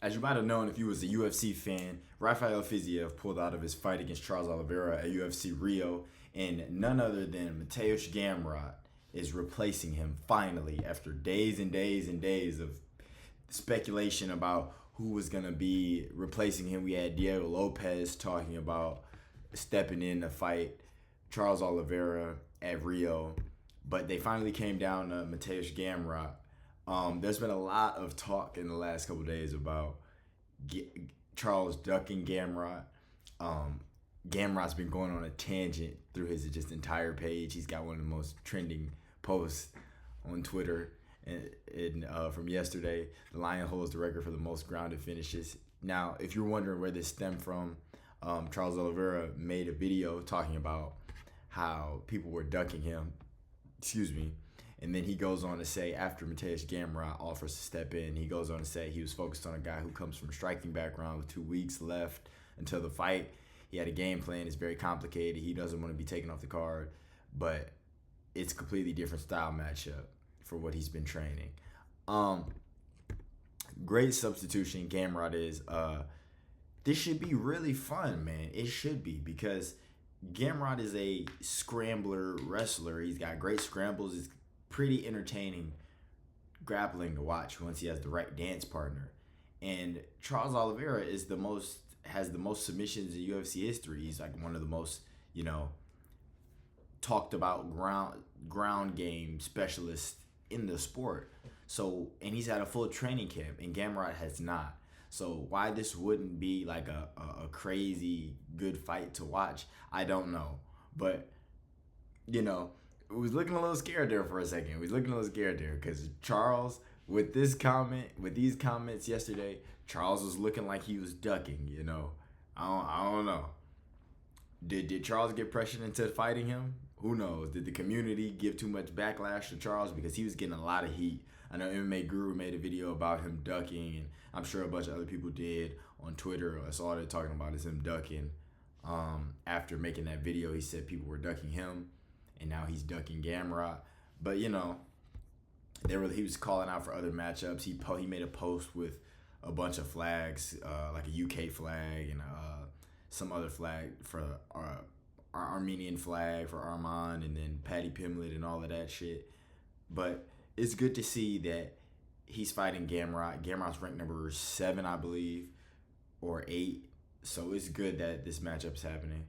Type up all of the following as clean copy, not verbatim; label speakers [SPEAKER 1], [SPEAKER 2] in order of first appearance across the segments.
[SPEAKER 1] As you might have known if you was a UFC fan, Rafael Fiziev pulled out of his fight against Charles Oliveira at UFC Rio, and none other than Mateusz Gamrot is replacing him finally after days and days and days of speculation about who was going to be replacing him. We had Diego Lopez talking about stepping in to fight Charles Oliveira at Rio, but they finally came down to Mateusz Gamrot. There's been a lot of talk in the last couple of days about Charles ducking Gamrot. Gamrot's been going on a tangent through his just entire page. He's got one of the most trending posts on Twitter. And from yesterday, the Lion holds the record for the most grounded finishes. Now, if you're wondering where this stemmed from, Charles Oliveira made a video talking about how people were ducking him. Excuse me. And then he goes on to say, after Mateusz Gamrot offers to step in, he goes on to say he was focused on a guy who comes from a striking background with 2 weeks left until the fight. He had a game plan. It's very complicated. He doesn't want to be taken off the card, but it's a completely different style matchup for what he's been training. Great substitution, Gamrot is. This should be really fun, man. It should be, because Gamrot is a scrambler wrestler. He's got great scrambles. It's pretty entertaining grappling to watch once he has the right dance partner. And Charles Oliveira has the most submissions in UFC history. He's like one of the most, talked about ground game specialists in the sport. So, and he's had a full training camp, and Gamrot has not. So why this wouldn't be like a crazy good fight to watch, I don't know. But, it was looking a little scared there for a second. It was looking a little scared there because Charles, with these comments yesterday, Charles was looking like he was ducking, I don't know. Did Charles get pressured into fighting him? Who knows? Did the community give too much backlash to Charles because he was getting a lot of heat? I know MMA Guru made a video about him ducking, and I'm sure a bunch of other people did on Twitter. That's all they're talking about is him ducking. After making that video, he said people were ducking him, and now he's ducking Gamrot. But he was calling out for other matchups. He made a post with a bunch of flags, like a UK flag and some other flag for our Armenian flag for Armand, and then Paddy Pimblett and all of that shit. But it's good to see that he's fighting Gamrot. Gamrot's ranked number 7, I believe, or 8. So it's good that this matchup's happening.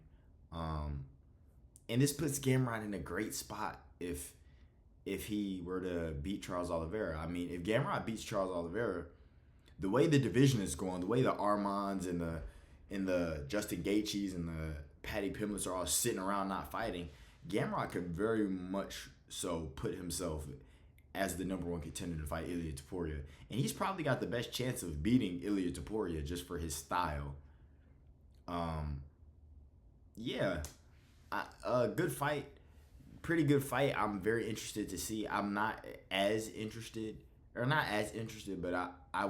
[SPEAKER 1] And this puts Gamrot in a great spot if he were to beat Charles Oliveira. I mean, if Gamrot beats Charles Oliveira, the way the division is going, the way the Armands and the Justin Gaethjes and the Paddy Pimbletts are all sitting around not fighting, Gamrot could very much so put himself as the number 1 contender to fight Ilia Topuria. And he's probably got the best chance of beating Ilia Topuria just for his style. Good fight. Pretty good fight. I'm very interested to see. I'm not as interested, but I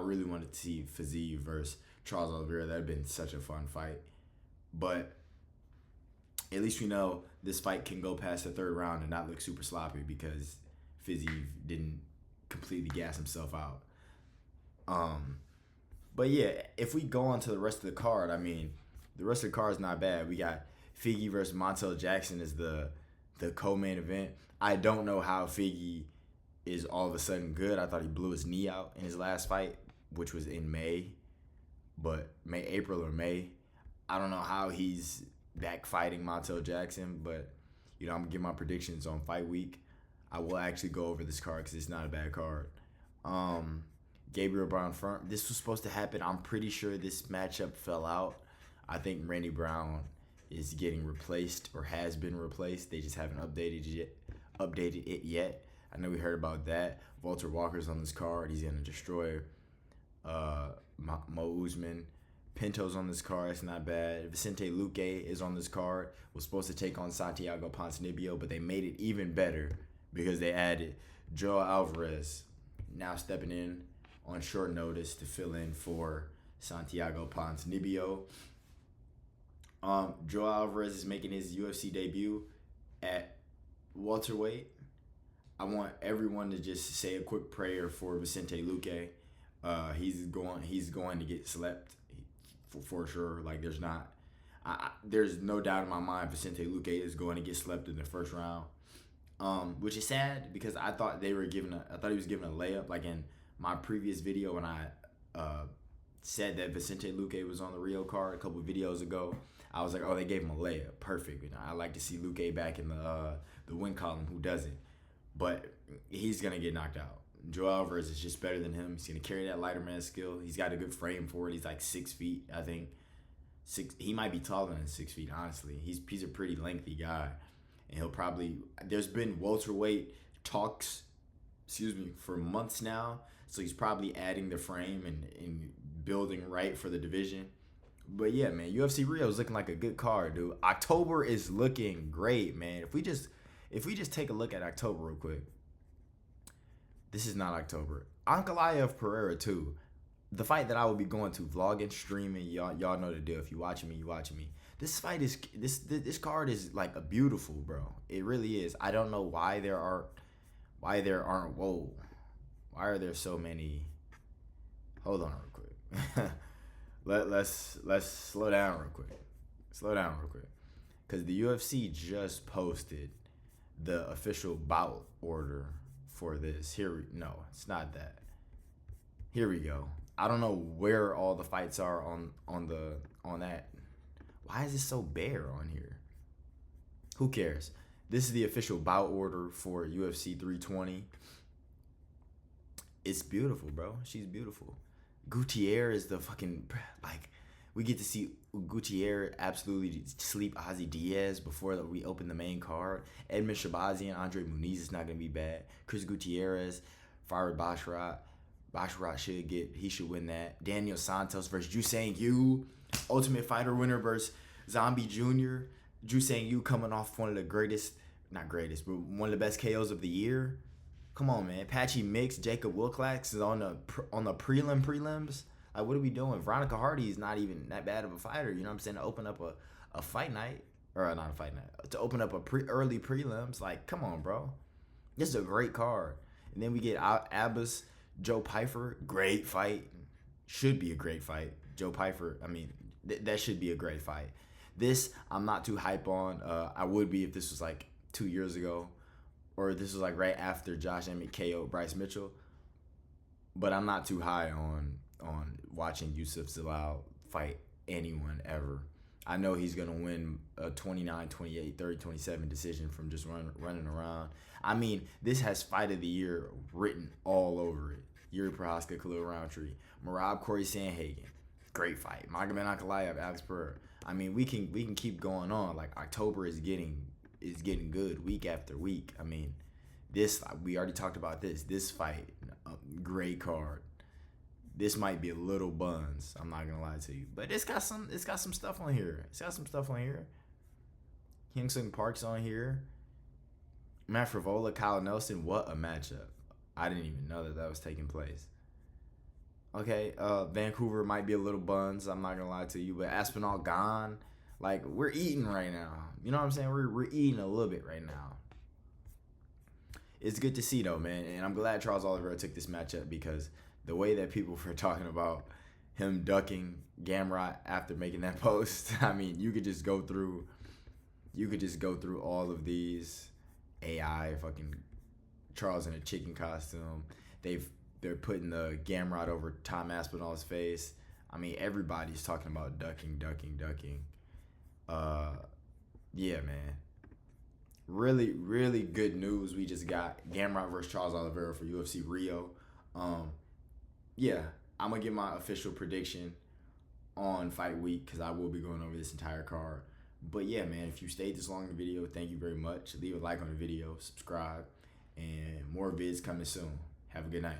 [SPEAKER 1] really wanted to see Fiziev versus Charles Oliveira. That would have been such a fun fight. But at least we know this fight can go past the 3rd round and not look super sloppy because Fiziev didn't completely gas himself out. But yeah, if we go on to the rest of the card, I mean, the rest of the card is not bad. We got Figgy versus Montel Jackson is the co-main event. I don't know how Figgy is all of a sudden good. I thought he blew his knee out in his last fight, which was in April or May. I don't know how he's back fighting Montel Jackson, but I'm gonna give my predictions on fight week. I will actually go over this card because it's not a bad card. Gabriel Brown front. This was supposed to happen. I'm pretty sure this matchup fell out. I think Randy Brown is getting replaced or has been replaced. They just haven't updated it yet. I know we heard about that. Walter Walker's on this card. He's gonna destroy Mo Usman. Pinto's on this card. It's not bad. Vicente Luque is on this card. Was supposed to take on Santiago Ponzinibbio, but they made it even better because they added Joe Alvarez, now stepping in on short notice to fill in for Santiago Ponzinibbio. Joe Alvarez is making his UFC debut at welterweight. I want everyone to just say a quick prayer for Vicente Luque. He's going to get slept for sure. Like there's no doubt in my mind Vicente Luque is going to get slept in the first round. Which is sad because I thought he was giving a layup. Like in my previous video when I said that Vicente Luque was on the Rio card a couple of videos ago, I was like, oh, they gave him a layup, perfect. You know, I like to see Luque back in the win column. Who doesn't? But he's gonna get knocked out. Joe Alvarez is just better than him. He's gonna carry that lighter man skill. He's got a good frame for it. He's like 6 feet, I think. He might be taller than 6 feet. Honestly, he's a pretty lengthy guy, and he'll probably. There's been welterweight talks, for months now. So he's probably adding the frame and building right for the division. But yeah, man, UFC Rio is looking like a good card, dude. October is looking great, man. If we just take a look at October real quick. This is not October. Ankalaev Pereira too. The fight that I will be going to, vlogging, streaming. Y'all know the deal. If you watching me, you watching me. This fight is this card is like a beautiful, bro. It really is. I don't know why there aren't. Whoa. Why are there so many? Hold on real quick. let's slow down real quick. Because the UFC just posted the official bout order for this. No, it's not that. Here we go. I don't know where all the fights are on that. Why is it so bare on here? Who cares? This is the official bout order for UFC 320. It's beautiful, bro. She's beautiful. Gutierrez is the fucking, like, we get to see Gutierrez absolutely sleep Ozzy Diaz before we open the main card. Edmund Shabazian, Andre Muniz is not going to be bad. Chris Gutierrez, Farid Basharat. Basharat should win that. Daniel Santos versus Jusang Yu. Ultimate Fighter winner versus Zombie Jr. Jusang Yu coming off one of the not greatest, but one of the best KOs of the year. Come on, man. Patchy Mix, Jacob Wilcox is on the prelims. Like, what are we doing? Veronica Hardy is not even that bad of a fighter. You know what I'm saying? To open up a fight night, or not a fight night, to open up early prelims. Like, come on, bro. This is a great card. And then we get Abbas, Joe Pyfer. Great fight. Should be a great fight. Joe Pyfer, I mean, that should be a great fight. This, I'm not too hype on. I would be if this was like 2 years ago, or this was like right after Josh Emmett KO'd Bryce Mitchell. But I'm not too high on watching Yusuf Zalal fight anyone ever. I know he's going to win a 29, 28, 30, 27 decision from just running around. I mean, this has fight of the year written all over it. Yuri Prohaska, Khalil Roundtree, Merab Corey Sandhagen. Great fight. Magomed Ankalaev, Alex Pereira. I mean, we can keep going on. Like, October is getting good week after week. I mean, we already talked about this. This fight, great card. This might be a little buns. I'm not gonna lie to you, but it's got some stuff on here. Hyun Sung Park's on here. Matt Frivola, Kyle Nelson. What a matchup! I didn't even know that was taking place. Okay, Vancouver might be a little buns. I'm not gonna lie to you, but Aspinall gone. Like, we're eating right now. You know what I'm saying? We're eating a little bit right now. It's good to see though, man, and I'm glad Charles Oliveira took this matchup because the way that people were talking about him ducking Gamrot after making that post, I mean, you could just go through all of these AI fucking Charles in a chicken costume. They're putting the Gamrot over Tom Aspinall's face. I mean, everybody's talking about ducking. Yeah, man. Really, really good news. We just got Gamrot versus Charles Oliveira for UFC Rio. Yeah, I'm going to give my official prediction on fight week because I will be going over this entire card. But yeah, man, if you stayed this long in the video, thank you very much. Leave a like on the video, subscribe, and more vids coming soon. Have a good night.